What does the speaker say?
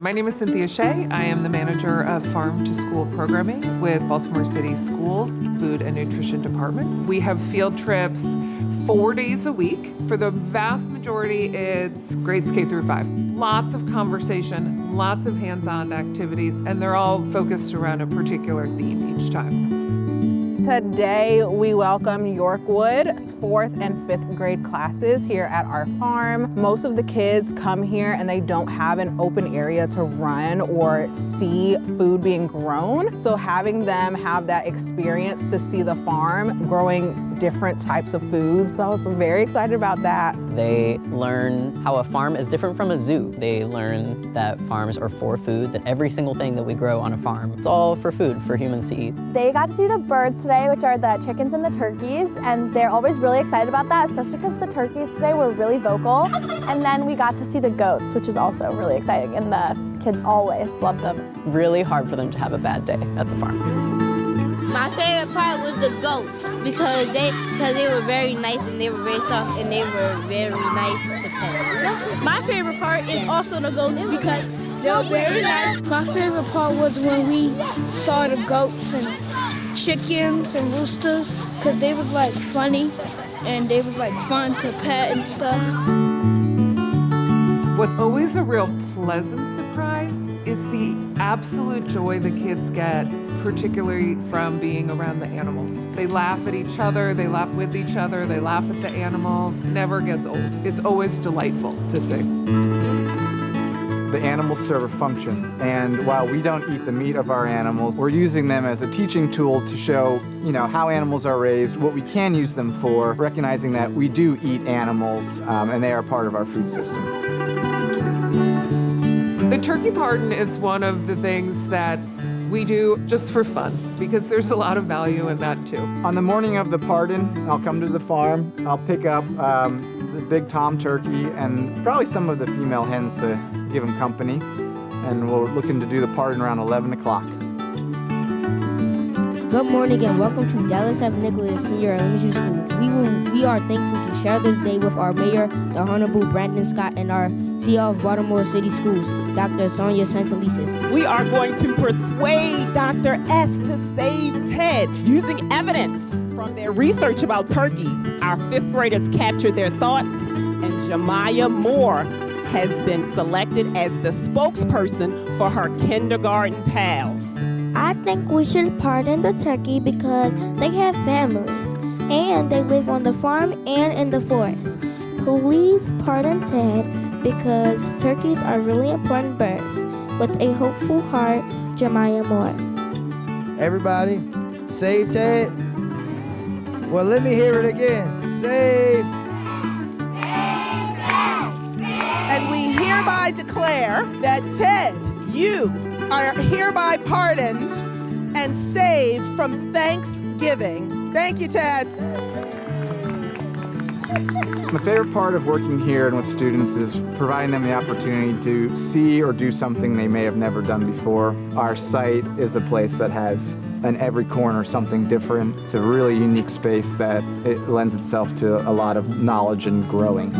My name is Cynthia Shea. I am the manager of Farm to School programming with Baltimore City Schools Food and Nutrition Department. We have field trips 4 days a week. For the vast majority, it's grades K through 5. Lots of conversation, lots of hands-on activities, and they're all focused around a particular theme each time. Today, we welcome Yorkwood's 4th and 5th grade classes here at our farm. Most of the kids come here and they don't have an open area to run or see food being grown. So having them have that experience to see the farm growing different types of foods. So I was very excited about that. They learn how a farm is different from a zoo. They learn that farms are for food, that every single thing that we grow on a farm, it's all for food, for humans to eat. They got to see the birds today, which are the chickens and the turkeys, and they're always really excited about that, especially because the turkeys today were really vocal. And then we got to see the goats, which is also really exciting, and the kids always love them. Really hard for them to have a bad day at the farm. My favorite part was the goats because they were very nice and they were very soft and they were very nice to pet. My favorite part is also the goats because they were very nice. My favorite part was when we saw the goats and chickens and roosters because they was like funny and they was like fun to pet and stuff. What's always a real pleasant surprise is the absolute joy the kids get, particularly from being around the animals. They laugh at each other, they laugh with each other, they laugh at the animals. It never gets old. It's always delightful to see. The animals serve a function, and while we don't eat the meat of our animals, we're using them as a teaching tool to show, how animals are raised, what we can use them for, recognizing that we do eat animals, and they are part of our food system. The turkey pardon is one of the things that we do just for fun, because there's a lot of value in that too. On the morning of the pardon, I'll come to the farm, I'll pick up the big tom turkey and probably some of the female hens to give them company, and we're looking to do the pardon around 11 o'clock. Good morning and welcome to Dallas F. Nicholas Senior Elementary School. We are thankful to share this day with our mayor, the Honorable Brandon Scott, and our CEO of Baltimore City Schools, Dr. Sonia Santelises. We are going to persuade Dr. S to save Ted using evidence from their research about turkeys. Our 5th graders captured their thoughts, and Jemiah Moore has been selected as the spokesperson for her kindergarten pals. I think we should pardon the turkey because they have families and they live on the farm and in the forest. Please pardon Ted because turkeys are really important birds. With a hopeful heart, Jemiah Moore. Everybody, save Ted. Well, let me hear it again. Save. And we hereby declare that Ted, you are hereby pardoned and saved from Thanksgiving. Thank you, Ted. My favorite part of working here and with students is providing them the opportunity to see or do something they may have never done before. Our site is a place that has in every corner something different. It's a really unique space that it lends itself to a lot of knowledge and growing.